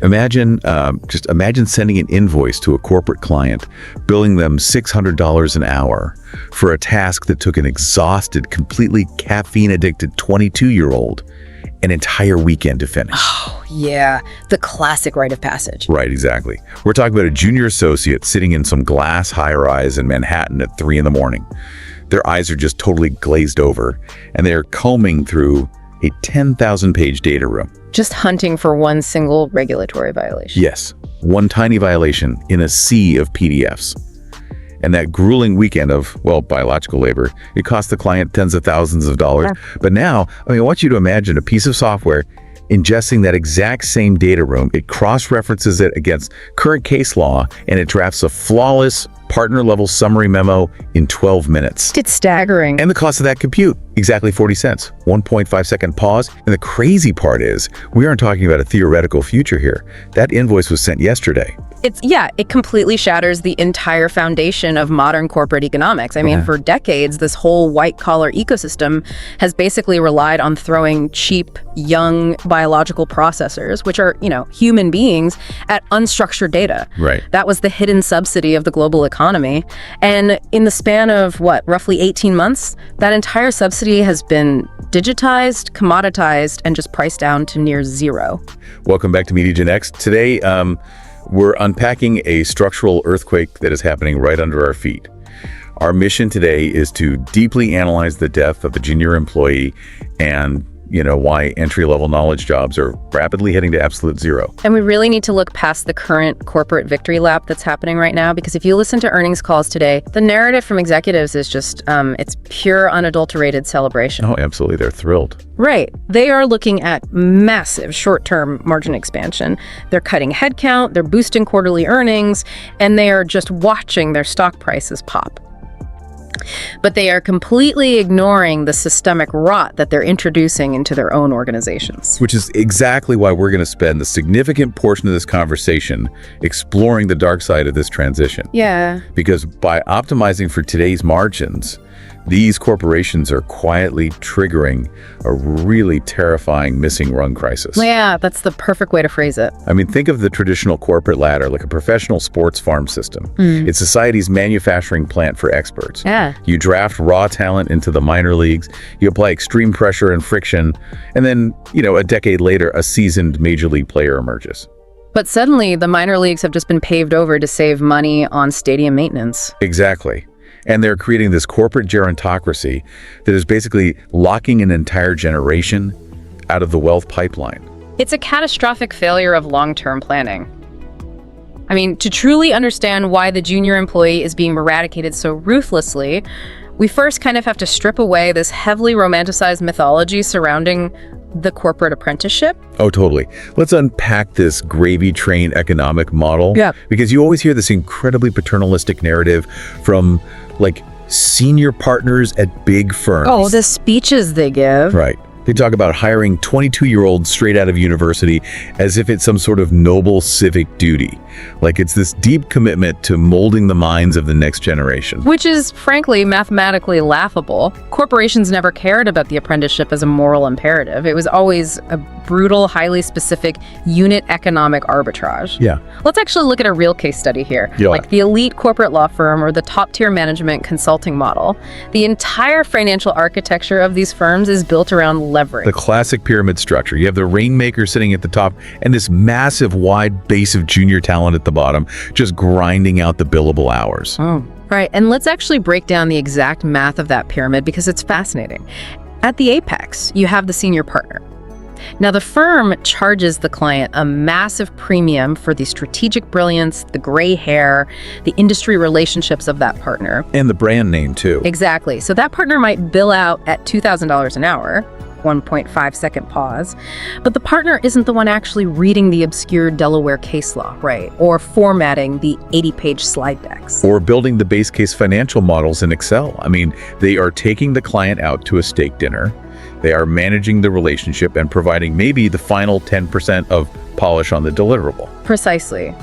Just imagine sending an invoice to a corporate client, billing them $600 an hour for a task that took an exhausted, completely caffeine-addicted 22-year-old an entire weekend to finish. Oh, yeah. The classic rite of passage. Right, exactly. We're talking about a junior associate sitting in some glass high-rise in Manhattan at 3 in the morning. Their eyes are just totally glazed over, and they're combing through a 10,000-page data room. Just hunting for one single regulatory violation. Yes, one tiny violation in a sea of PDFs. And that grueling weekend of, well, biological labor, it cost the client tens of thousands of dollars. Yeah. But now, I want you to imagine a piece of software ingesting that exact same data room. It cross-references it against current case law, and it drafts a flawless partner-level summary memo in 12 minutes. It's staggering. And the cost of that compute, exactly 40 cents, 1.5-second pause. And the crazy part is, we aren't talking about a theoretical future here. That invoice was sent yesterday. It completely shatters the entire foundation of modern corporate economics. I mean, for decades, this whole white-collar ecosystem has basically relied on throwing cheap, young biological processors, which are, human beings, at unstructured data. Right. That was the hidden subsidy of the global economy. And in the span of, roughly 18 months, that entire subsidy has been digitized, commoditized, and just priced down to near zero. Welcome back to MediaGenX. Today, we're unpacking a structural earthquake that is happening right under our feet. Our mission today is to deeply analyze the death of the junior employee and why entry-level knowledge jobs are rapidly heading to absolute zero. And we really need to look past the current corporate victory lap that's happening right now, because if you listen to earnings calls today, the narrative from executives is just, it's pure unadulterated celebration. Oh, absolutely. They're thrilled. Right. They are looking at massive short-term margin expansion. They're cutting headcount, they're boosting quarterly earnings, and they are just watching their stock prices pop. But they are completely ignoring the systemic rot that they're introducing into their own organizations. Which is exactly why we're going to spend the significant portion of this conversation exploring the dark side of this transition. Yeah. Because by optimizing for today's margins, these corporations are quietly triggering a really terrifying missing rung crisis. Yeah, that's the perfect way to phrase it. Think of the traditional corporate ladder like a professional sports farm system. It's society's manufacturing plant for experts. Yeah. You draft raw talent into the minor leagues, you apply extreme pressure and friction, and then, a decade later, a seasoned major league player emerges. But suddenly, the minor leagues have just been paved over to save money on stadium maintenance. Exactly. And they're creating this corporate gerontocracy that is basically locking an entire generation out of the wealth pipeline. It's a catastrophic failure of long-term planning. To truly understand why the junior employee is being eradicated so ruthlessly, we first kind of have to strip away this heavily romanticized mythology surrounding the corporate apprenticeship. Oh, totally. Let's unpack this gravy train economic model. Yeah. Because you always hear this incredibly paternalistic narrative from senior partners at big firms. Oh, the speeches they give. Right. They talk about hiring 22-year-olds straight out of university as if it's some sort of noble civic duty. Like it's this deep commitment to molding the minds of the next generation. Which is, frankly, mathematically laughable. Corporations never cared about the apprenticeship as a moral imperative. It was always a brutal, highly specific unit economic arbitrage. Yeah. Let's actually look at a real case study here. Yeah. Like the elite corporate law firm or the top-tier management consulting model. The entire financial architecture of these firms is built around leverage. The classic pyramid structure. You have the rainmaker sitting at the top and this massive wide base of junior talent at the bottom, just grinding out the billable hours. Oh, right. And let's actually break down the exact math of that pyramid because it's fascinating. At the apex, you have the senior partner. Now, the firm charges the client a massive premium for the strategic brilliance, the gray hair, the industry relationships of that partner. And the brand name, too. Exactly. So that partner might bill out at $2,000 an hour, 1.5-second pause, but the partner isn't the one actually reading the obscure Delaware case law, right? Or formatting the 80-page slide decks. Or building the base case financial models in Excel. They are taking the client out to a steak dinner. They are managing the relationship and providing maybe the final 10% of polish on the deliverable. Precisely.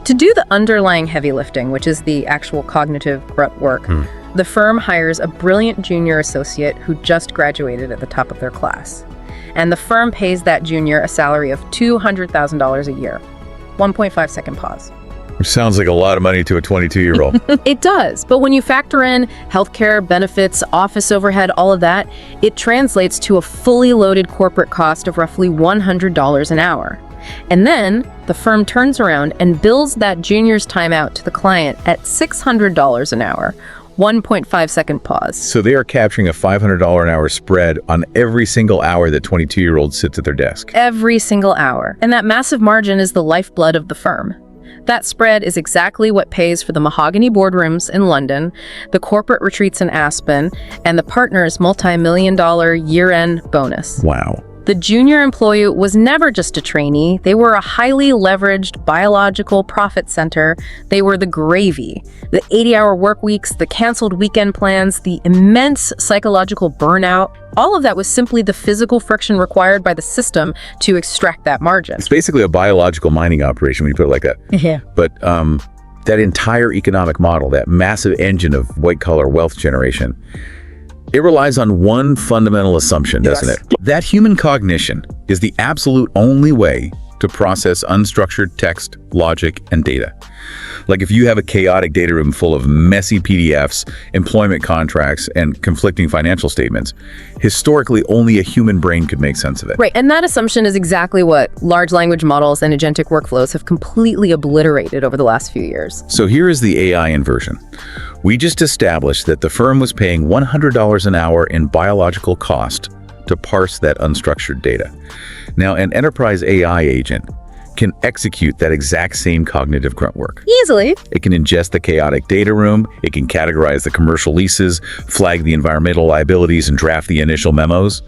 To do the underlying heavy lifting, which is the actual cognitive grunt work, the firm hires a brilliant junior associate who just graduated at the top of their class. And the firm pays that junior a salary of $200,000 a year. 1.5-second pause. Which sounds like a lot of money to a 22-year-old. It does, but when you factor in healthcare, benefits, office overhead, all of that, it translates to a fully loaded corporate cost of roughly $100 an hour. And then the firm turns around and bills that junior's time out to the client at $600 an hour. 1.5-second pause. So they are capturing a $500 an hour spread on every single hour that 22-year-olds sits at their desk. Every single hour. And that massive margin is the lifeblood of the firm. That spread is exactly what pays for the mahogany boardrooms in London, the corporate retreats in Aspen, and the partner's multi-million-dollar year-end bonus. Wow. The junior employee was never just a trainee. They were a highly leveraged biological profit center. They were the gravy. The 80-hour work weeks, the canceled weekend plans, the immense psychological burnout, all of that was simply the physical friction required by the system to extract that margin. It's basically a biological mining operation when you put it like that. Yeah. But that entire economic model, that massive engine of white-collar wealth generation, it relies on one fundamental assumption, doesn't it? That human cognition is the absolute only way to process unstructured text, logic, and data. Like if you have a chaotic data room full of messy PDFs, employment contracts, and conflicting financial statements, historically only a human brain could make sense of it. Right, and that assumption is exactly what large language models and agentic workflows have completely obliterated over the last few years. So here is the AI inversion. We just established that the firm was paying $100 an hour in biological cost to parse that unstructured data. Now, an enterprise AI agent can execute that exact same cognitive grunt work. Easily. It can ingest the chaotic data room, it can categorize the commercial leases, flag the environmental liabilities, and draft the initial memos.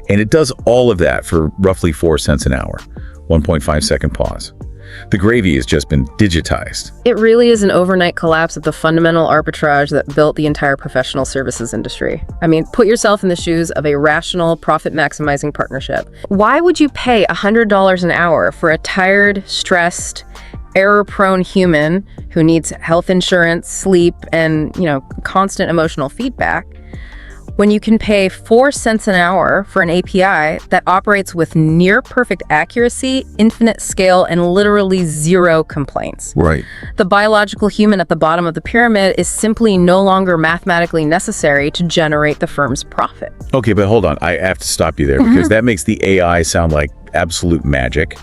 And it does all of that for roughly 4 cents an hour. 1.5-second pause. The gravy has just been digitized. It really is an overnight collapse of the fundamental arbitrage that built the entire professional services industry. I mean, put yourself in the shoes of a rational, profit-maximizing partnership. Why would you pay $100 an hour for a tired, stressed, error-prone human who needs health insurance, sleep, and, constant emotional feedback, when you can pay 4 cents an hour for an API that operates with near-perfect accuracy, infinite scale, and literally zero complaints? Right. The biological human at the bottom of the pyramid is simply no longer mathematically necessary to generate the firm's profit. Okay, but hold on. I have to stop you there because that makes the AI sound like absolute magic.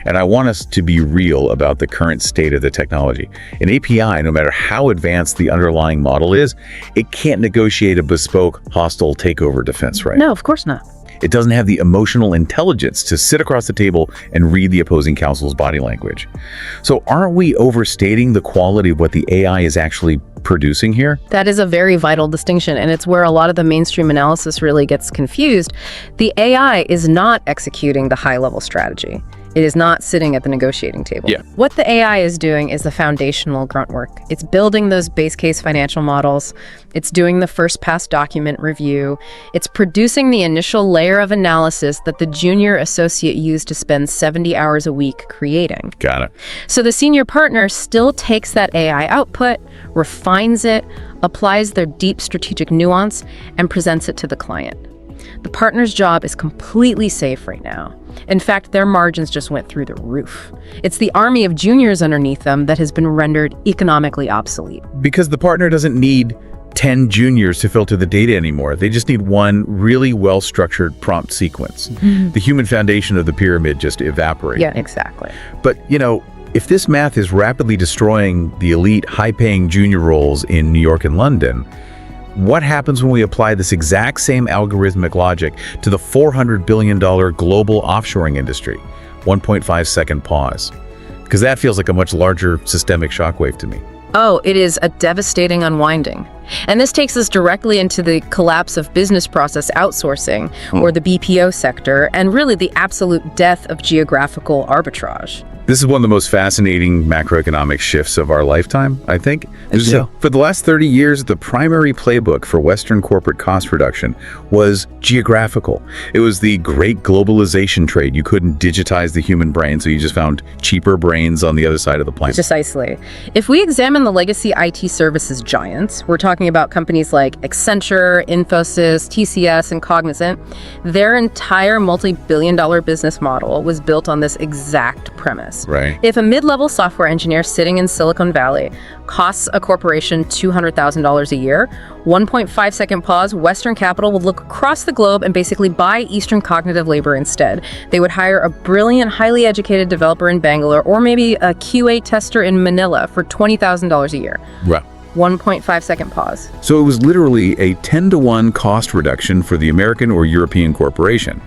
And I want us to be real about the current state of the technology. An API, no matter how advanced the underlying model is, it can't negotiate a bespoke hostile takeover defense, right? No, of course not. It doesn't have the emotional intelligence to sit across the table and read the opposing counsel's body language. So aren't we overstating the quality of what the AI is actually producing here? That is a very vital distinction, and it's where a lot of the mainstream analysis really gets confused. The AI is not executing the high-level strategy. It is not sitting at the negotiating table. Yeah. What the AI is doing is the foundational grunt work. It's building those base case financial models. It's doing the first pass document review. It's producing the initial layer of analysis that the junior associate used to spend 70 hours a week creating. Got it. So the senior partner still takes that AI output, refines it, applies their deep strategic nuance, and presents it to the client. The partner's job is completely safe right now. In fact, their margins just went through the roof. It's the army of juniors underneath them that has been rendered economically obsolete. Because the partner doesn't need 10 juniors to filter the data anymore. They just need one really well-structured prompt sequence. The human foundation of the pyramid just evaporates. Yeah, exactly. But, if this math is rapidly destroying the elite, high-paying junior roles in New York and London, what happens when we apply this exact same algorithmic logic to the $400 billion global offshoring industry? 1.5-second pause. Because that feels like a much larger systemic shockwave to me. Oh, it is a devastating unwinding. And this takes us directly into the collapse of business process outsourcing, or the BPO sector, and really the absolute death of geographical arbitrage. This is one of the most fascinating macroeconomic shifts of our lifetime, I think. For the last 30 years, the primary playbook for Western corporate cost reduction was geographical. It was the great globalization trade. You couldn't digitize the human brain, so you just found cheaper brains on the other side of the planet. Precisely. If we examine the legacy IT services giants, we're talking about companies like Accenture, Infosys, TCS, and Cognizant, their entire multi-billion-dollar business model was built on this exact premise. Yes. Right. If a mid-level software engineer sitting in Silicon Valley costs a corporation $200,000 a year, 1.5-second pause, Western capital would look across the globe and basically buy Eastern cognitive labor instead. They would hire a brilliant, highly educated developer in Bangalore or maybe a QA tester in Manila for $20,000 a year. Right. 1.5-second pause. So it was literally a 10-to-1 cost reduction for the American or European corporation.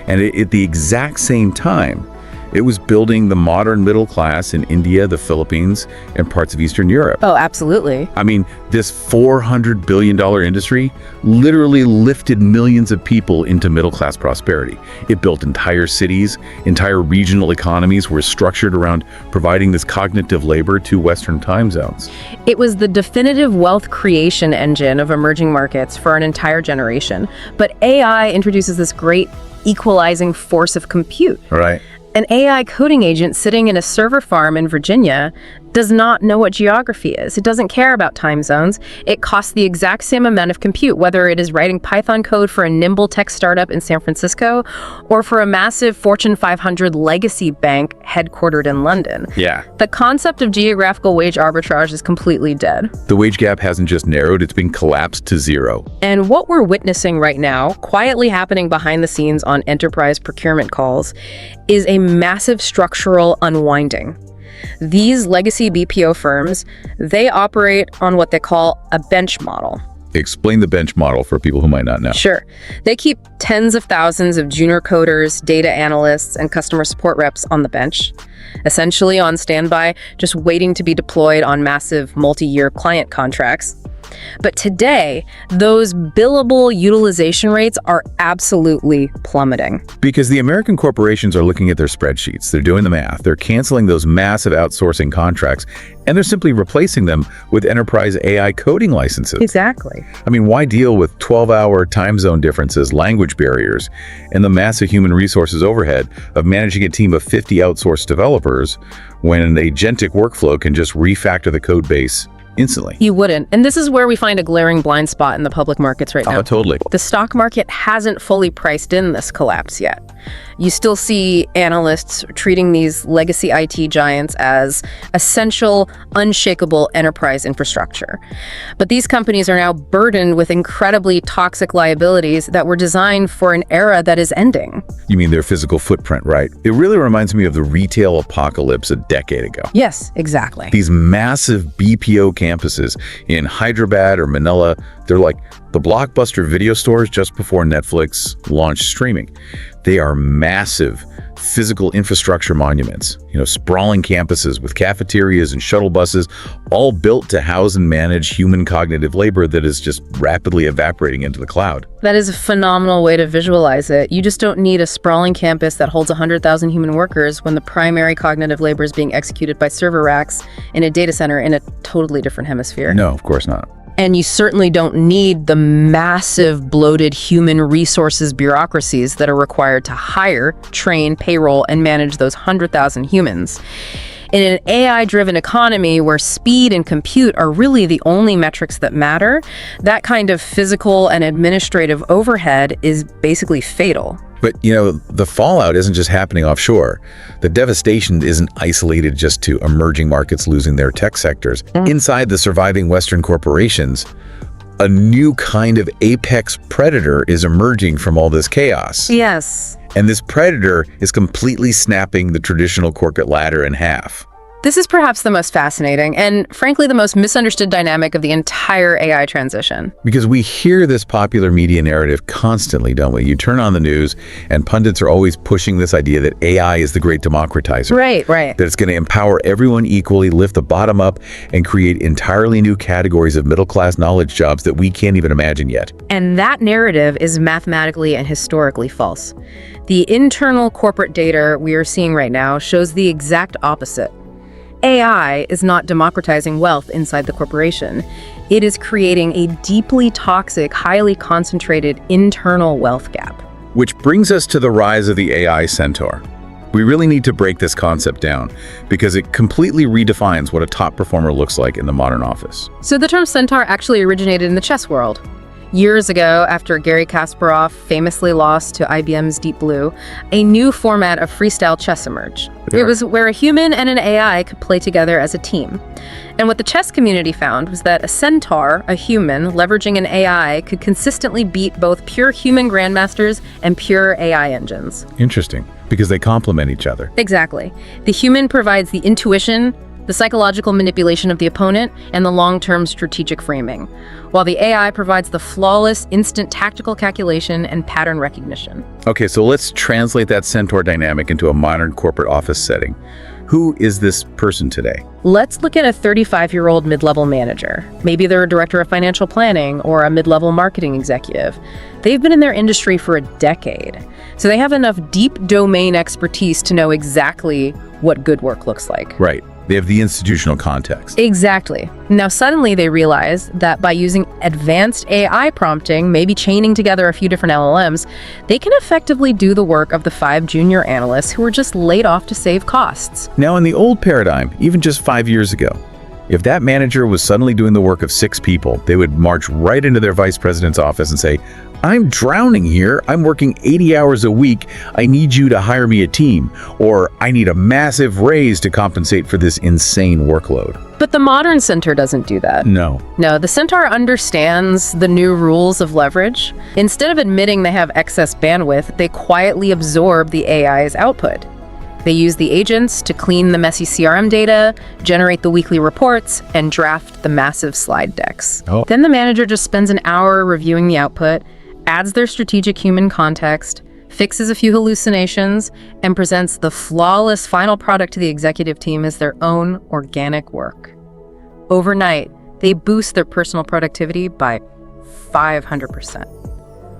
And at the exact same time, it was building the modern middle class in India, the Philippines, and parts of Eastern Europe. Oh, absolutely. I mean, this $400 billion industry literally lifted millions of people into middle-class prosperity. It built entire cities, entire regional economies were structured around providing this cognitive labor to Western time zones. It was the definitive wealth creation engine of emerging markets for an entire generation. But AI introduces this great equalizing force of compute. Right. An AI coding agent sitting in a server farm in Virginia does not know what geography is. It doesn't care about time zones. It costs the exact same amount of compute, whether it is writing Python code for a nimble tech startup in San Francisco or for a massive Fortune 500 legacy bank headquartered in London. Yeah. The concept of geographical wage arbitrage is completely dead. The wage gap hasn't just narrowed, it's been collapsed to zero. And what we're witnessing right now, quietly happening behind the scenes on enterprise procurement calls, is a massive structural unwinding. These legacy BPO firms, they operate on what they call a bench model. Explain the bench model for people who might not know. Sure. They keep tens of thousands of junior coders, data analysts, and customer support reps on the bench, essentially on standby, just waiting to be deployed on massive multi-year client contracts. But today, those billable utilization rates are absolutely plummeting. Because the American corporations are looking at their spreadsheets, they're doing the math, they're canceling those massive outsourcing contracts, and they're simply replacing them with enterprise AI coding licenses. Exactly. I mean, why deal with 12-hour time zone differences, language barriers, and the massive human resources overhead of managing a team of 50 outsourced developers when an agentic workflow can just refactor the code base instantly? You wouldn't. And this is where we find a glaring blind spot in the public markets right now. Oh, totally. The stock market hasn't fully priced in this collapse yet. You still see analysts treating these legacy IT giants as essential, unshakable enterprise infrastructure. But these companies are now burdened with incredibly toxic liabilities that were designed for an era that is ending. You mean their physical footprint, right? It really reminds me of the retail apocalypse a decade ago. Yes, exactly. These massive BPO campuses in Hyderabad or Manila, they're like the blockbuster video stores just before Netflix launched streaming. They are massive physical infrastructure monuments, sprawling campuses with cafeterias and shuttle buses, all built to house and manage human cognitive labor that is just rapidly evaporating into the cloud. That is a phenomenal way to visualize it. You just don't need a sprawling campus that holds 100,000 human workers when the primary cognitive labor is being executed by server racks in a data center in a totally different hemisphere. No, of course not. And you certainly don't need the massive bloated human resources bureaucracies that are required to hire, train, payroll, and manage those 100,000 humans. In an AI-driven economy where speed and compute are really the only metrics that matter, that kind of physical and administrative overhead is basically fatal. But, the fallout isn't just happening offshore. The devastation isn't isolated just to emerging markets losing their tech sectors. Inside the surviving Western corporations, a new kind of apex predator is emerging from all this chaos. Yes. And this predator is completely snapping the traditional corporate ladder in half. This is perhaps the most fascinating and, frankly, the most misunderstood dynamic of the entire AI transition. Because we hear this popular media narrative constantly, don't we? You turn on the news and pundits are always pushing this idea that AI is the great democratizer. Right. That it's going to empower everyone equally, lift the bottom up, and create entirely new categories of middle-class knowledge jobs that we can't even imagine yet. And that narrative is mathematically and historically false. The internal corporate data we are seeing right now shows the exact opposite. AI is not democratizing wealth inside the corporation. It is creating a deeply toxic, highly concentrated internal wealth gap. Which brings us to the rise of the AI Centaur. We really need to break this concept down because it completely redefines what a top performer looks like in the modern office. So the term Centaur actually originated in the chess world. Years ago, after Gary Kasparov famously lost to IBM's Deep Blue, a new format of freestyle chess emerged. It was where a human and an AI could play together as a team. And what the chess community found was that a Centaur, a human, leveraging an AI, could consistently beat both pure human grandmasters and pure AI engines. Interesting, because they complement each other. Exactly. The human provides the intuition, the psychological manipulation of the opponent, and the long-term strategic framing, while the AI provides the flawless, instant tactical calculation and pattern recognition. Okay, so let's translate that Centaur dynamic into a modern corporate office setting. Who is this person today? Let's look at a 35-year-old mid-level manager. Maybe they're a director of financial planning or a mid-level marketing executive. They've been in their industry for a decade, so they have enough deep domain expertise to know exactly what good work looks like. Right. They have the institutional context. Exactly. Now suddenly they realize that by using advanced AI prompting, maybe chaining together a few different LLMs, they can effectively do the work of the 5 junior analysts who were just laid off to save costs. Now, in the old paradigm, even just 5 years ago, if that manager was suddenly doing the work of 6 people, they would march right into their vice president's office and say, "I'm drowning here. I'm working 80 hours a week. I need you to hire me a team." Or, "I need a massive raise to compensate for this insane workload." But the modern Centaur doesn't do that. No. No, the Centaur understands the new rules of leverage. Instead of admitting they have excess bandwidth, they quietly absorb the AI's output. They use the agents to clean the messy CRM data, generate the weekly reports, and draft the massive slide decks. Oh. Then the manager just spends an hour reviewing the output, adds their strategic human context, fixes a few hallucinations, and presents the flawless final product to the executive team as their own organic work. Overnight, they boost their personal productivity by 500%.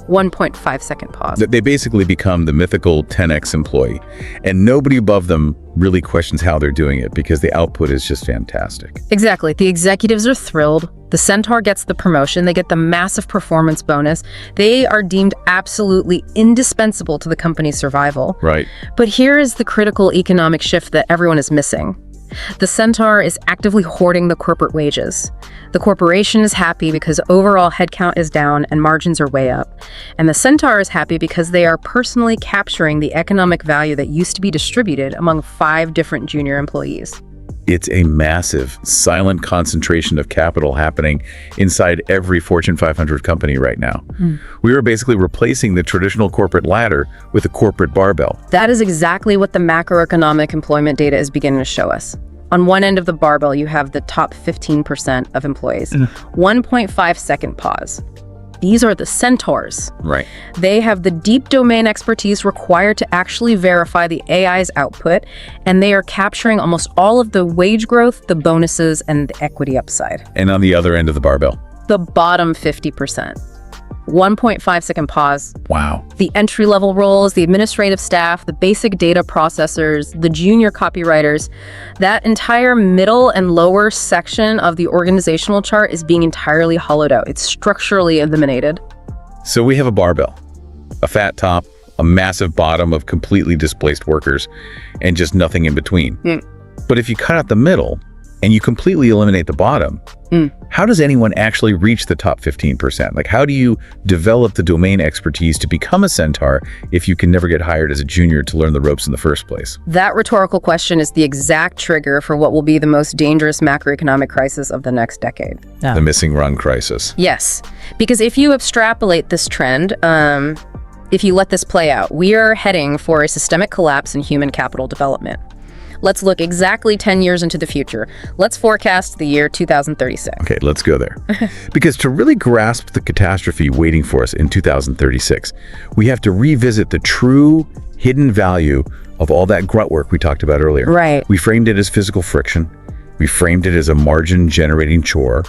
1.5-second pause. They basically become the mythical 10x employee, and nobody above them really questions how they're doing it because the output is just fantastic. Exactly. The executives are thrilled. The Centaur gets the promotion. They get the massive performance bonus. They are deemed absolutely indispensable to the company's survival. Right. But here is the critical economic shift that everyone is missing. The Centaur is actively hoarding the corporate wages. The corporation is happy because overall headcount is down and margins are way up. And the Centaur is happy because they are personally capturing the economic value that used to be distributed among 5 different junior employees. It's a massive, silent concentration of capital happening inside every Fortune 500 company right now. We are basically replacing the traditional corporate ladder with a corporate barbell. That is exactly what the macroeconomic employment data is beginning to show us. On one end of the barbell, you have the top 15% of employees. 1.5-second pause. These are the Centaurs. Right. They have the deep domain expertise required to actually verify the AI's output, and they are capturing almost all of the wage growth, the bonuses, and the equity upside. And on the other end of the barbell. The bottom 50%. 1.5-second pause. Wow. The entry-level roles, the administrative staff, the basic data processors, the junior copywriters, that entire middle and lower section of the organizational chart is being entirely hollowed out. It's structurally eliminated. So we have a barbell, a fat top, a massive bottom of completely displaced workers, and just nothing in between. But if you cut out the middle and you completely eliminate the bottom, how does anyone actually reach the top 15%? Like, how do you develop the domain expertise to become a Centaur if you can never get hired as a junior to learn the ropes in the first place? That rhetorical question is the exact trigger for what will be the most dangerous macroeconomic crisis of the next decade. The missing Rung crisis. Yes, because if you extrapolate this trend, if you let this play out, we are heading for a systemic collapse in human capital development. Let's look exactly 10 years into the future. Let's forecast the year 2036. Okay, let's go there. Because to really grasp the catastrophe waiting for us in 2036, we have to revisit the true hidden value of all that grunt work we talked about earlier. Right. We framed it as physical friction. We framed it as a margin-generating chore.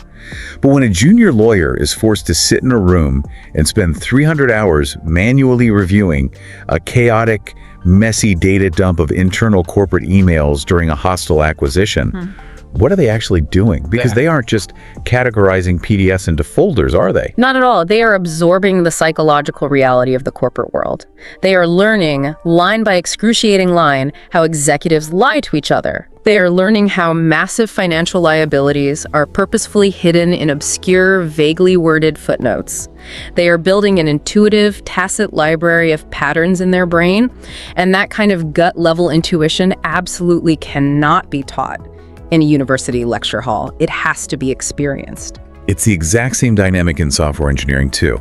But when a junior lawyer is forced to sit in a room and spend 300 hours manually reviewing a chaotic, messy data dump of internal corporate emails during a hostile acquisition, what are they actually doing? Because they aren't just categorizing PDFs into folders, are they? Not at all. They are absorbing the psychological reality of the corporate world. They are learning, line by excruciating line, how executives lie to each other, They are learning how massive financial liabilities are purposefully hidden in obscure, vaguely worded footnotes. They are building an intuitive, tacit library of patterns in their brain, and that kind of gut-level intuition absolutely cannot be taught in a university lecture hall. It has to be experienced. It's the exact same dynamic in software engineering too.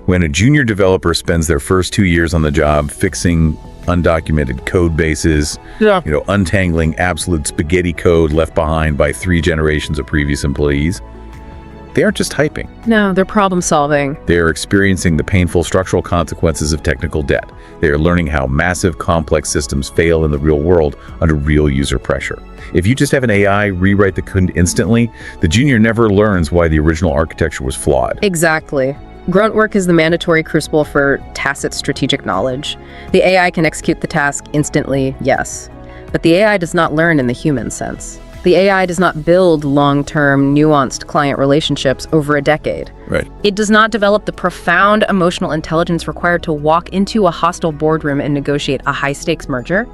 When a junior developer spends their first 2 years on the job fixing undocumented code bases, untangling absolute spaghetti code left behind by 3 generations of previous employees, they aren't just typing. No, they're problem solving. They are experiencing the painful structural consequences of technical debt. They are learning how massive, complex systems fail in the real world under real user pressure. If you just have an AI rewrite the code instantly, the junior never learns why the original architecture was flawed. Exactly. Grunt work is the mandatory crucible for tacit strategic knowledge. The AI can execute the task instantly, yes. But the AI does not learn in the human sense. The AI does not build long-term, nuanced client relationships over a decade. Right. It does not develop the profound emotional intelligence required to walk into a hostile boardroom and negotiate a high-stakes merger.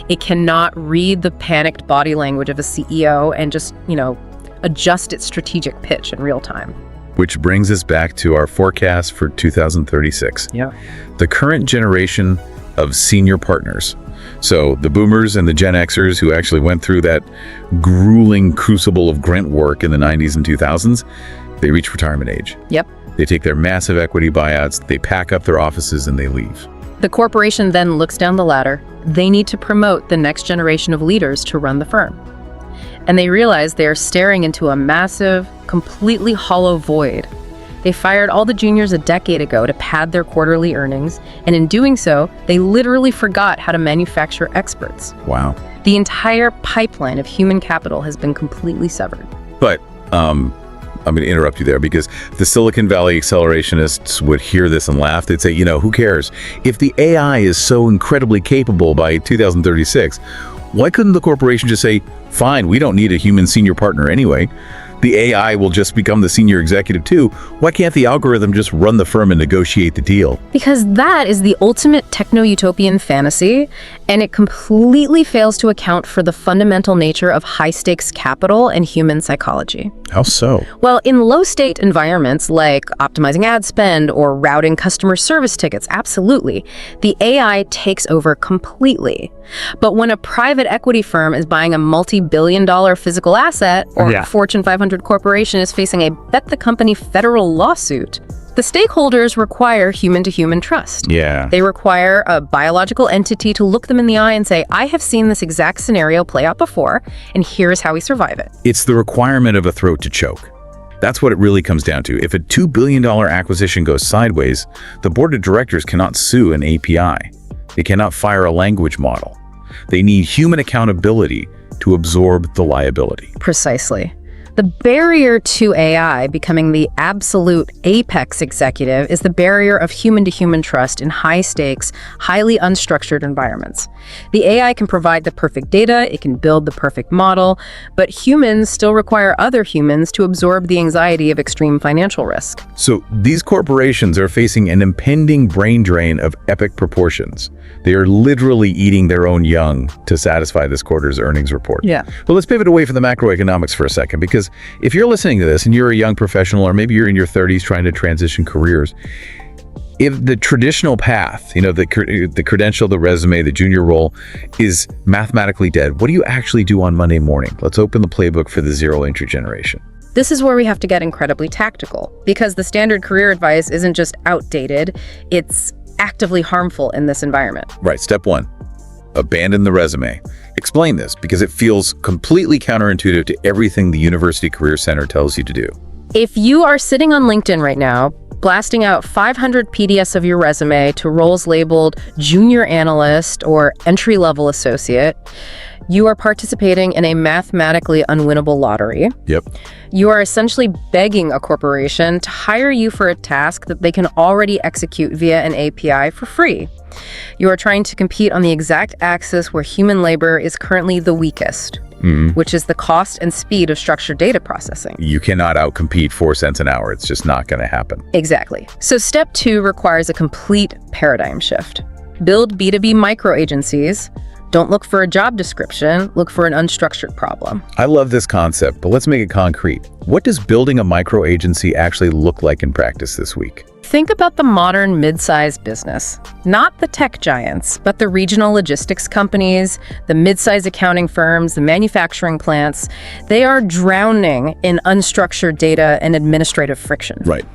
It cannot read the panicked body language of a CEO and just, adjust its strategic pitch in real time. Which brings us back to our forecast for 2036. Yeah. The current generation of senior partners, so the boomers and the Gen Xers who actually went through that grueling crucible of grunt work in the 90s and 2000s, they reach retirement age. Yep. They take their massive equity buyouts, they pack up their offices, and they leave. The corporation then looks down the ladder. They need to promote the next generation of leaders to run the firm. And they realize they are staring into a massive, completely hollow void. They fired all the juniors a decade ago to pad their quarterly earnings, and in doing so, they literally forgot how to manufacture experts. Wow. The entire pipeline of human capital has been completely severed. But I'm going to interrupt you there because the Silicon Valley accelerationists would hear this and laugh. They'd say, who cares? If the AI is so incredibly capable by 2036, why couldn't the corporation just say, fine, we don't need a human senior partner anyway. The AI will just become the senior executive too. Why can't the algorithm just run the firm and negotiate the deal? Because that is the ultimate techno-utopian fantasy, and it completely fails to account for the fundamental nature of high-stakes capital and human psychology. How so? Well, in low-state environments like optimizing ad spend or routing customer service tickets, absolutely, the AI takes over completely. But when a private equity firm is buying a multi-billion-dollar physical asset, or a Fortune 500 corporation is facing a bet-the-company federal lawsuit, the stakeholders require human-to-human trust. Yeah. They require a biological entity to look them in the eye and say, I have seen this exact scenario play out before, and here's how we survive it. It's the requirement of a throat to choke. That's what it really comes down to. If a $2 billion acquisition goes sideways, the board of directors cannot sue an API. They cannot fire a language model. They need human accountability to absorb the liability. Precisely. The barrier to AI becoming the absolute apex executive is the barrier of human-to-human trust in high-stakes, highly unstructured environments. The AI can provide the perfect data, it can build the perfect model, but humans still require other humans to absorb the anxiety of extreme financial risk. So these corporations are facing an impending brain drain of epic proportions. They are literally eating their own young to satisfy this quarter's earnings report. Yeah. But let's pivot away from the macroeconomics for a second, because if you're listening to this and you're a young professional, or maybe you're in your 30s trying to transition careers, if the traditional path, the credential, the resume, the junior role is mathematically dead, what do you actually do on Monday morning? Let's open the playbook for the zero entry generation. This is where we have to get incredibly tactical, because the standard career advice isn't just outdated, it's actively harmful in this environment. Right. Step 1, abandon the resume. Explain this, because it feels completely counterintuitive to everything the University Career Center tells you to do. If you are sitting on LinkedIn right now, blasting out 500 PDFs of your resume to roles labeled junior analyst or entry-level associate, you are participating in a mathematically unwinnable lottery. Yep. You are essentially begging a corporation to hire you for a task that they can already execute via an API for free. You are trying to compete on the exact axis where human labor is currently the weakest, which is the cost and speed of structured data processing. You cannot outcompete 4 cents an hour. It's just not going to happen. Exactly. So step 2 requires a complete paradigm shift. Build B2B micro agencies, Don't look for a job description, look for an unstructured problem. I love this concept, but let's make it concrete. What does building a micro agency actually look like in practice this week? Think about the modern mid-sized business. Not the tech giants, but the regional logistics companies, the mid-sized accounting firms, the manufacturing plants. They are drowning in unstructured data and administrative friction. Right.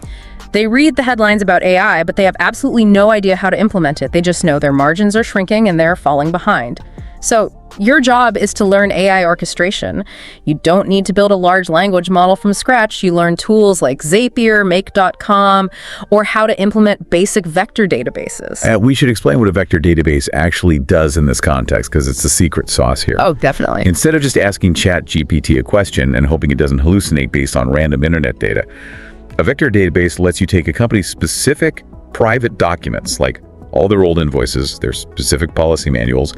They read the headlines about AI, but they have absolutely no idea how to implement it. They just know their margins are shrinking and they're falling behind. So your job is to learn AI orchestration. You don't need to build a large language model from scratch. You learn tools like Zapier, Make.com, or how to implement basic vector databases. We should explain what a vector database actually does in this context, because it's the secret sauce here. Oh, definitely. Instead of just asking ChatGPT a question and hoping it doesn't hallucinate based on random internet data, a vector database lets you take a company's specific private documents, like all their old invoices, their specific policy manuals,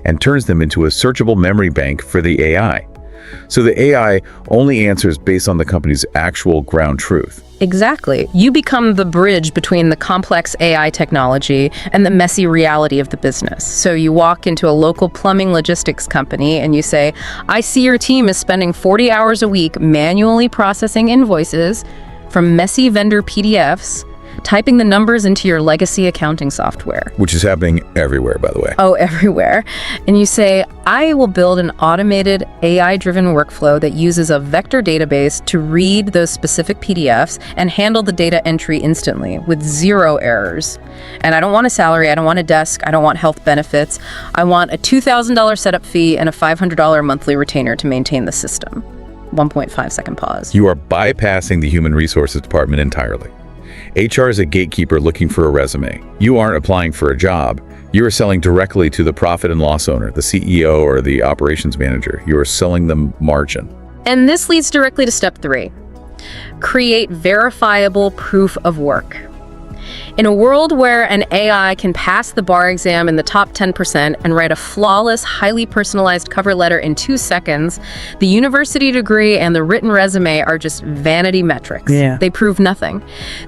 and turns them into a searchable memory bank for the AI. So the AI only answers based on the company's actual ground truth. Exactly. You become the bridge between the complex AI technology and the messy reality of the business. So you walk into a local plumbing logistics company and you say, I see your team is spending 40 hours a week manually processing invoices from messy vendor PDFs, typing the numbers into your legacy accounting software. Which is happening everywhere, by the way. Oh, everywhere. And you say, I will build an automated AI-driven workflow that uses a vector database to read those specific PDFs and handle the data entry instantly with 0 errors. And I don't want a salary, I don't want a desk, I don't want health benefits. I want a $2,000 setup fee and a $500 monthly retainer to maintain the system. 1.5 second pause. You are bypassing the human resources department entirely. HR is a gatekeeper looking for a resume. You aren't applying for a job. You are selling directly to the profit and loss owner, the CEO or the operations manager. You are selling them margin. And this leads directly to step 3. Create verifiable proof of work. In a world where an AI can pass the bar exam in the top 10% and write a flawless, highly personalized cover letter in 2 seconds, the university degree and the written resume are just vanity metrics. Yeah. They prove nothing.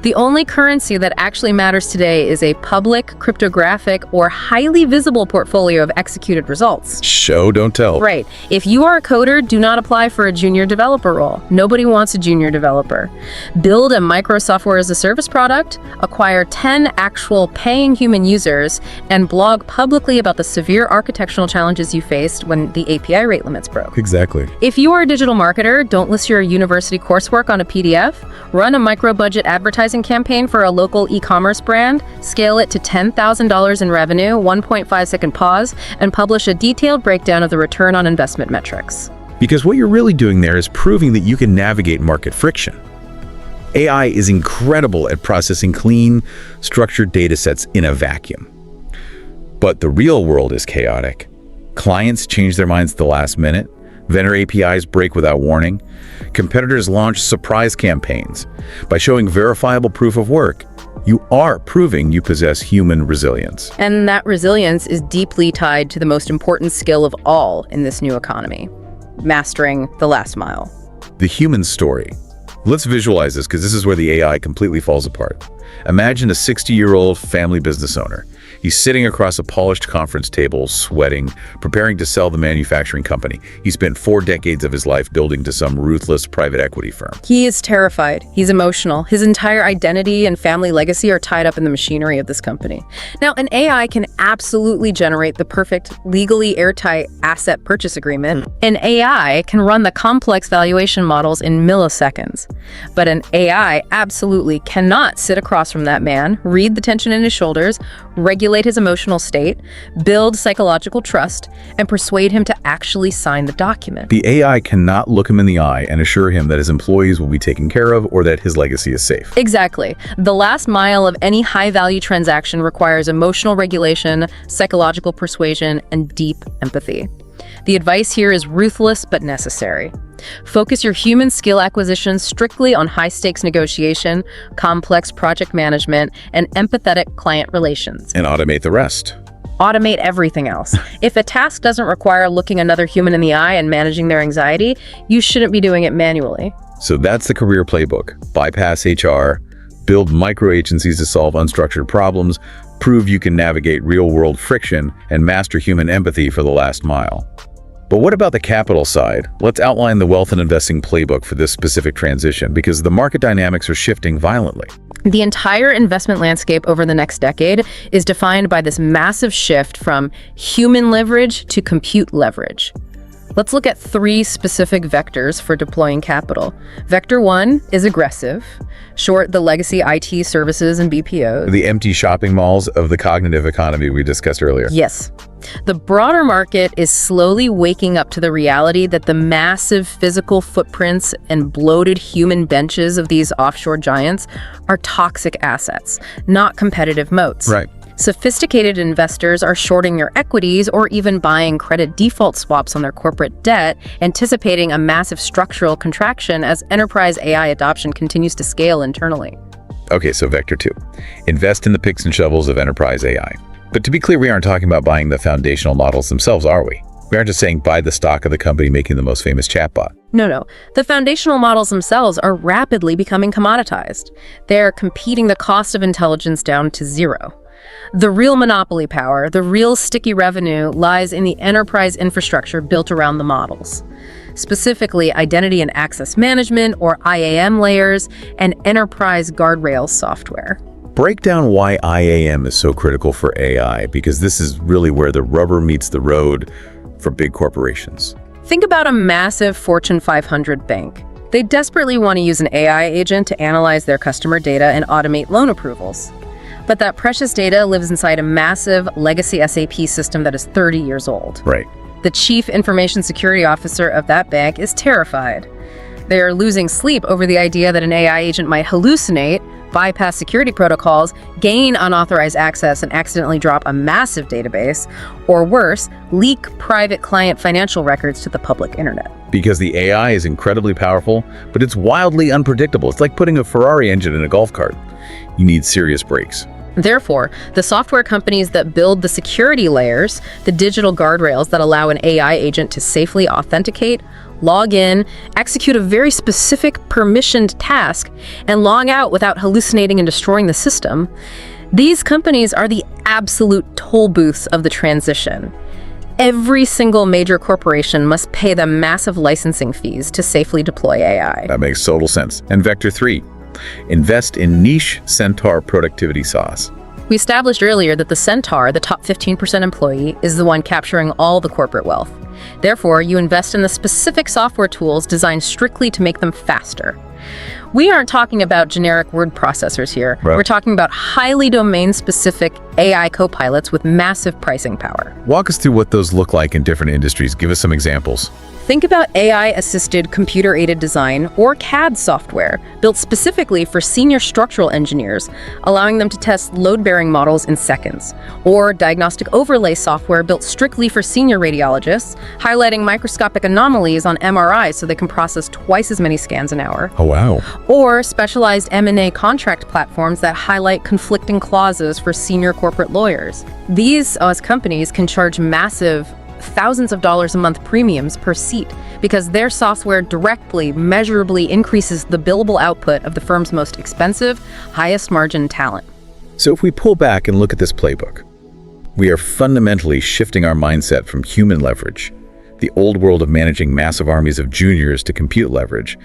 The only currency that actually matters today is a public, cryptographic, or highly visible portfolio of executed results. Show, don't tell. Right. If you are a coder, do not apply for a junior developer role. Nobody wants a junior developer. Build a micro software as a service product, acquire 10 actual paying human users, and blog publicly about the severe architectural challenges you faced when the API rate limits broke. Exactly. If you are a digital marketer, don't list your university coursework on a PDF, run a micro-budget advertising campaign for a local e-commerce brand, scale it to $10,000 in revenue, 1.5 second pause, and publish a detailed breakdown of the return on investment metrics. Because what you're really doing there is proving that you can navigate market friction. AI is incredible at processing clean, structured data sets in a vacuum. But the real world is chaotic. Clients change their minds at the last minute. Vendor APIs break without warning. Competitors launch surprise campaigns. By showing verifiable proof of work, you are proving you possess human resilience. And that resilience is deeply tied to the most important skill of all in this new economy: mastering the last mile. The human story. Let's visualize this, because this is where the AI completely falls apart. Imagine a 60-year-old family business owner. He's sitting across a polished conference table, sweating, preparing to sell the manufacturing company he spent 4 decades of his life building to some ruthless private equity firm. He is terrified. He's emotional. His entire identity and family legacy are tied up in the machinery of this company. Now, an AI can absolutely generate the perfect, legally airtight asset purchase agreement. An AI can run the complex valuation models in milliseconds. But an AI absolutely cannot sit across from that man, read the tension in his shoulders, regulate his emotional state, build psychological trust, and persuade him to actually sign the document. The AI cannot look him in the eye and assure him that his employees will be taken care of or that his legacy is safe. Exactly. The last mile of any high-value transaction requires emotional regulation, psychological persuasion, and deep empathy. The advice here is ruthless but necessary. Focus your human skill acquisition strictly on high-stakes negotiation, complex project management, and empathetic client relations. And automate the rest. Automate everything else. If a task doesn't require looking another human in the eye and managing their anxiety, you shouldn't be doing it manually. So that's the career playbook. Bypass HR, build micro agencies to solve unstructured problems, Prove you can navigate real-world friction and master human empathy for the last mile. But what about the capital side? Let's outline the wealth and investing playbook for this specific transition, because the market dynamics are shifting violently. The entire investment landscape over the next decade is defined by this massive shift from human leverage to compute leverage. Let's look at 3 specific vectors for deploying capital. Vector 1 is aggressive, short the legacy IT services and BPOs. The empty shopping malls of the cognitive economy we discussed earlier. Yes. The broader market is slowly waking up to the reality that the massive physical footprints and bloated human benches of these offshore giants are toxic assets, not competitive moats. Right. Sophisticated investors are shorting their equities or even buying credit default swaps on their corporate debt, anticipating a massive structural contraction as enterprise AI adoption continues to scale internally. Okay, so Vector 2. Invest in the picks and shovels of enterprise AI. But to be clear, we aren't talking about buying the foundational models themselves, are we? We aren't just saying buy the stock of the company making the most famous chatbot. No. The foundational models themselves are rapidly becoming commoditized. They're competing the cost of intelligence down to zero. The real monopoly power, the real sticky revenue, lies in the enterprise infrastructure built around the models. Specifically, identity and access management, or IAM layers, and enterprise guardrails software. Break down why IAM is so critical for AI, because this is really where the rubber meets the road for big corporations. Think about a massive Fortune 500 bank. They desperately want to use an AI agent to analyze their customer data and automate loan approvals. But that precious data lives inside a massive legacy SAP system that is 30 years old. Right. The chief information security officer of that bank is terrified. They are losing sleep over the idea that an AI agent might hallucinate, bypass security protocols, gain unauthorized access, and accidentally drop a massive database, or worse, leak private client financial records to the public internet. Because the AI is incredibly powerful, but it's wildly unpredictable. It's like putting a Ferrari engine in a golf cart. You need serious brakes. Therefore, the software companies that build the security layers, the digital guardrails that allow an AI agent to safely authenticate, log in, execute a very specific permissioned task, and log out without hallucinating and destroying the system, these companies are the absolute toll booths of the transition. Every single major corporation must pay them massive licensing fees to safely deploy AI. That makes total sense. And Vector 3. Invest in niche Centaur productivity sauce. We established earlier that the Centaur, the top 15% employee, is the one capturing all the corporate wealth. Therefore, you invest in the specific software tools designed strictly to make them faster. We aren't talking about generic word processors here. Right. We're talking about highly domain-specific AI copilots with massive pricing power. Walk us through what those look like in different industries. Give us some examples. Think about AI-assisted computer-aided design, or CAD software, built specifically for senior structural engineers, allowing them to test load-bearing models in seconds. Or diagnostic overlay software built strictly for senior radiologists, highlighting microscopic anomalies on MRIs so they can process twice as many scans an hour. Oh, wow. Or specialized M&A contract platforms that highlight conflicting clauses for senior corporate lawyers. These companies can charge massive thousands of dollars a month premiums per seat because their software directly, measurably increases the billable output of the firm's most expensive, highest margin talent. So if we pull back and look at this playbook, we are fundamentally shifting our mindset from human leverage, the old world of managing massive armies of juniors, to compute leverage,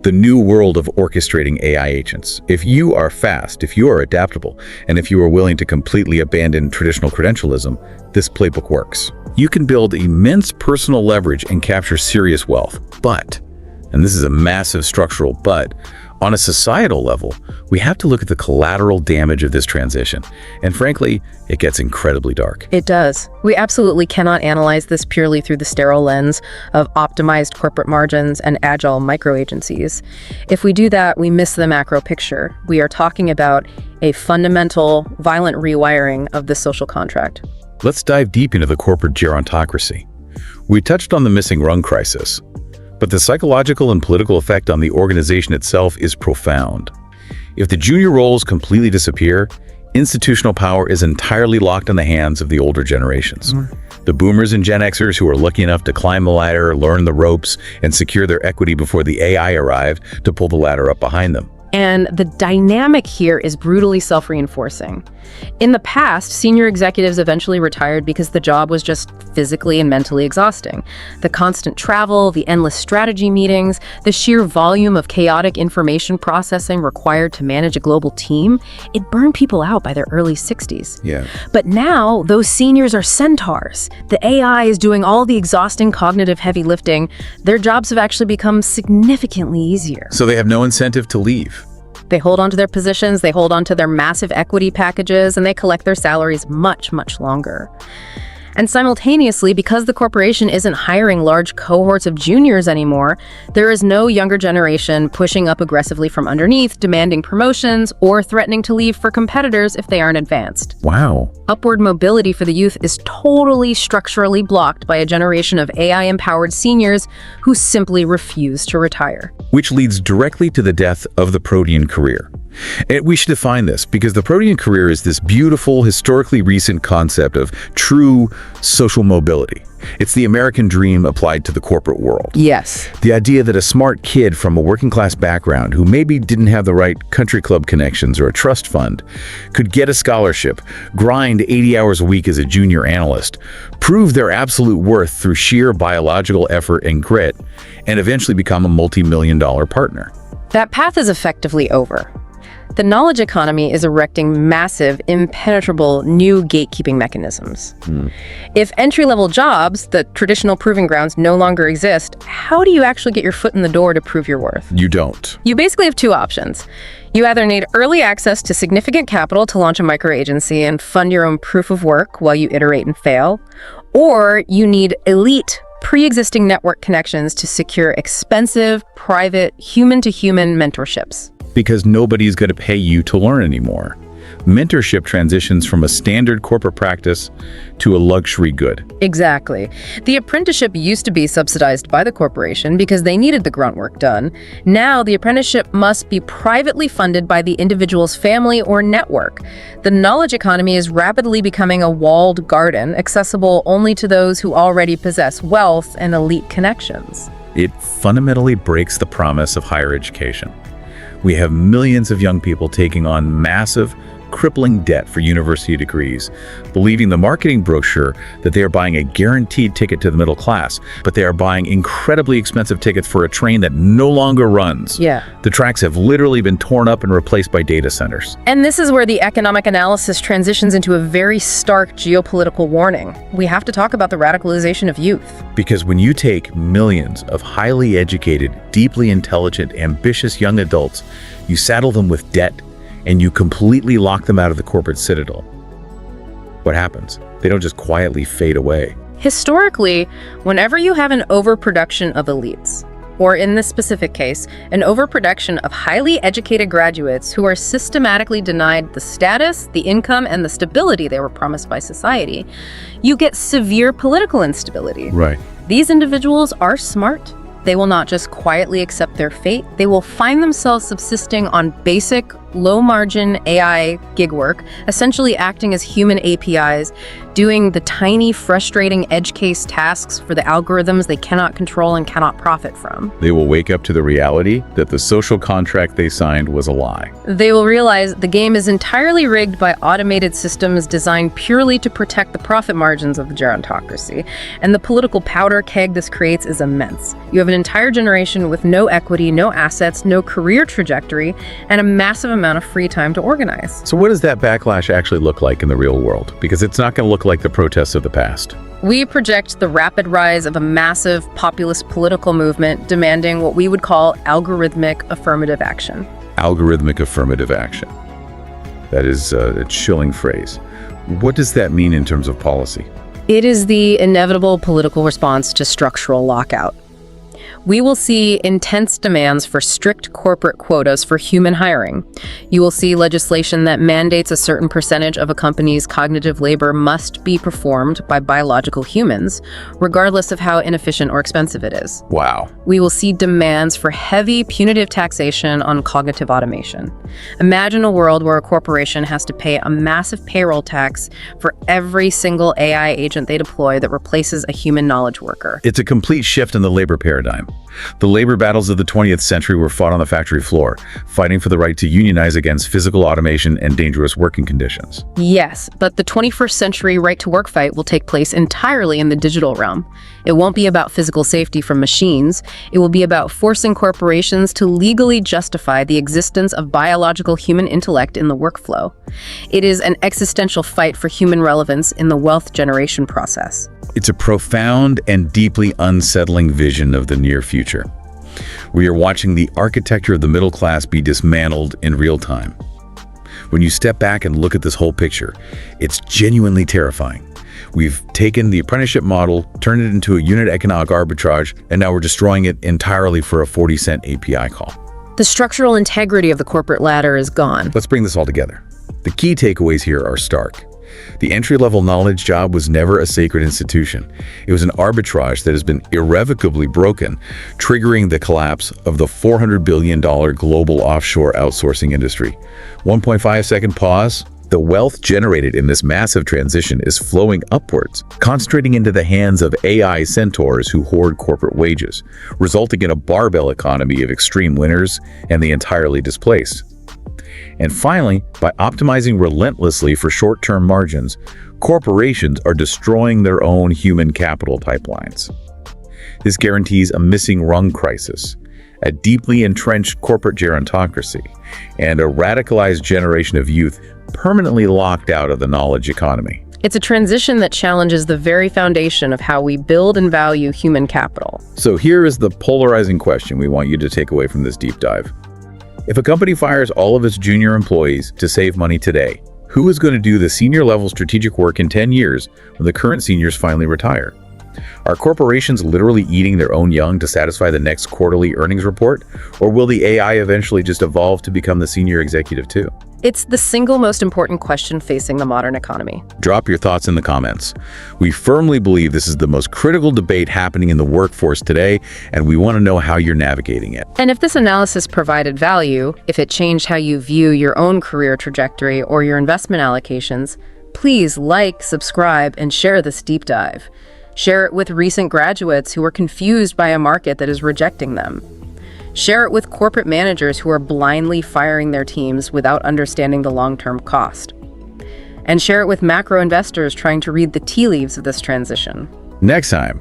the new world of orchestrating AI agents. If you are fast, if you are adaptable, and if you are willing to completely abandon traditional credentialism, this playbook works. You can build immense personal leverage and capture serious wealth. But, and this is a massive structural but, on a societal level, we have to look at the collateral damage of this transition. And frankly, it gets incredibly dark. It does. We absolutely cannot analyze this purely through the sterile lens of optimized corporate margins and agile micro-agencies. If we do that, we miss the macro picture. We are talking about a fundamental, violent rewiring of the social contract. Let's dive deep into the corporate gerontocracy. We touched on the missing Rung crisis, but the psychological and political effect on the organization itself is profound. If the junior roles completely disappear, institutional power is entirely locked in the hands of the older generations. The boomers and Gen Xers who are lucky enough to climb the ladder, learn the ropes, and secure their equity before the AI arrived to pull the ladder up behind them. And the dynamic here is brutally self-reinforcing. In the past, senior executives eventually retired because the job was just physically and mentally exhausting. The constant travel, the endless strategy meetings, the sheer volume of chaotic information processing required to manage a global team, it burned people out by their early 60s. Yeah. But now, those seniors are centaurs. The AI is doing all the exhausting cognitive heavy lifting. Their jobs have actually become significantly easier. So they have no incentive to leave. They hold on to their positions, they hold on to their massive equity packages, and they collect their salaries much, much longer. And simultaneously, because the corporation isn't hiring large cohorts of juniors anymore, there is no younger generation pushing up aggressively from underneath, demanding promotions, or threatening to leave for competitors if they aren't advanced. Wow. Upward mobility for the youth is totally structurally blocked by a generation of AI-empowered seniors who simply refuse to retire. Which leads directly to the death of the protean career. And we should define this, because the protean career is this beautiful, historically recent concept of true social mobility. It's the American dream applied to the corporate world. Yes. The idea that a smart kid from a working-class background who maybe didn't have the right country club connections or a trust fund could get a scholarship, grind 80 hours a week as a junior analyst, prove their absolute worth through sheer biological effort and grit, and eventually become a multi-million-dollar partner. That path is effectively over. The knowledge economy is erecting massive, impenetrable new gatekeeping mechanisms. If entry-level jobs, the traditional proving grounds, no longer exist, how do you actually get your foot in the door to prove your worth? You don't. You basically have two options. You either need early access to significant capital to launch a micro-agency and fund your own proof of work while you iterate and fail, or you need elite, pre-existing network connections to secure expensive, private, human-to-human mentorships. Because nobody's going to pay you to learn anymore. Mentorship transitions from a standard corporate practice to a luxury good. Exactly. The apprenticeship used to be subsidized by the corporation because they needed the grunt work done. Now, the apprenticeship must be privately funded by the individual's family or network. The knowledge economy is rapidly becoming a walled garden, accessible only to those who already possess wealth and elite connections. It fundamentally breaks the promise of higher education. We have millions of young people taking on massive, crippling debt for university degrees, believing the marketing brochure that they are buying a guaranteed ticket to the middle class, but they are buying incredibly expensive tickets for a train that no longer runs. Yeah. The tracks have literally been torn up and replaced by data centers. And this is where the economic analysis transitions into a very stark geopolitical warning. We have to talk about the radicalization of youth. Because when you take millions of highly educated, deeply intelligent, ambitious young adults, you saddle them with debt, and you completely lock them out of the corporate citadel, what happens? They don't just quietly fade away. Historically, whenever you have an overproduction of elites, or in this specific case, an overproduction of highly educated graduates who are systematically denied the status, the income, and the stability they were promised by society, you get severe political instability. Right. These individuals are smart. They will not just quietly accept their fate. They will find themselves subsisting on basic, low-margin AI gig work, essentially acting as human APIs, doing the tiny, frustrating edge case tasks for the algorithms they cannot control and cannot profit from. They will wake up to the reality that the social contract they signed was a lie. They will realize the game is entirely rigged by automated systems designed purely to protect the profit margins of the gerontocracy, and the political powder keg this creates is immense. You have an entire generation with no equity, no assets, no career trajectory, and a massive amount of free time to organize. So what does that backlash actually look like in the real world? Because it's not going to look like the protests of the past. We project the rapid rise of a massive populist political movement demanding what we would call algorithmic affirmative action. Algorithmic affirmative action. That is a chilling phrase. What does that mean in terms of policy? It is the inevitable political response to structural lockout. We will see intense demands for strict corporate quotas for human hiring. You will see legislation that mandates a certain percentage of a company's cognitive labor must be performed by biological humans, regardless of how inefficient or expensive it is. Wow. We will see demands for heavy punitive taxation on cognitive automation. Imagine a world where a corporation has to pay a massive payroll tax for every single AI agent they deploy that replaces a human knowledge worker. It's a complete shift in the labor paradigm. The labor battles of the 20th century were fought on the factory floor, fighting for the right to unionize against physical automation and dangerous working conditions. Yes, but the 21st century right-to-work fight will take place entirely in the digital realm. It won't be about physical safety from machines. It will be about forcing corporations to legally justify the existence of biological human intellect in the workflow. It is an existential fight for human relevance in the wealth generation process. It's a profound and deeply unsettling vision of the near future. We are watching the architecture of the middle class be dismantled in real time. When you step back and look at this whole picture, it's genuinely terrifying. We've taken the apprenticeship model, turned it into a unit economic arbitrage, and now we're destroying it entirely for a 40-cent API call. The structural integrity of the corporate ladder is gone. Let's bring this all together. The key takeaways here are stark. The entry-level knowledge job was never a sacred institution. It was an arbitrage that has been irrevocably broken, triggering the collapse of the $400 billion global offshore outsourcing industry. 1.5-second pause. The wealth generated in this massive transition is flowing upwards, concentrating into the hands of AI centaurs who hoard corporate wages, resulting in a barbell economy of extreme winners and the entirely displaced. And finally, by optimizing relentlessly for short-term margins, corporations are destroying their own human capital pipelines. This guarantees a missing Rung crisis, a deeply entrenched corporate gerontocracy, and a radicalized generation of youth permanently locked out of the knowledge economy. It's a transition that challenges the very foundation of how we build and value human capital. So here is the polarizing question we want you to take away from this deep dive. If a company fires all of its junior employees to save money today, who is going to do the senior level strategic work in 10 years when the current seniors finally retire? Are corporations literally eating their own young to satisfy the next quarterly earnings report? Or will the AI eventually just evolve to become the senior executive too? It's the single most important question facing the modern economy. Drop your thoughts in the comments. We firmly believe this is the most critical debate happening in the workforce today, and we want to know how you're navigating it. And if this analysis provided value, if it changed how you view your own career trajectory or your investment allocations, please like, subscribe, and share this deep dive. Share it with recent graduates who are confused by a market that is rejecting them. Share it with corporate managers who are blindly firing their teams without understanding the long-term cost. And share it with macro investors trying to read the tea leaves of this transition. Next time,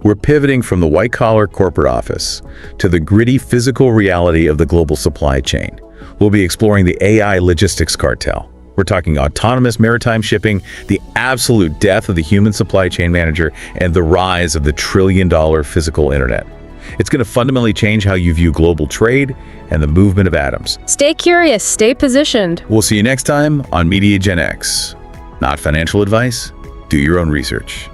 we're pivoting from the white-collar corporate office to the gritty physical reality of the global supply chain. We'll be exploring the AI logistics cartel. We're talking autonomous maritime shipping, the absolute death of the human supply chain manager, and the rise of the trillion-dollar physical internet. It's going to fundamentally change how you view global trade and the movement of atoms. Stay curious, stay positioned. We'll see you next time on MediaGenX. Not financial advice, do your own research.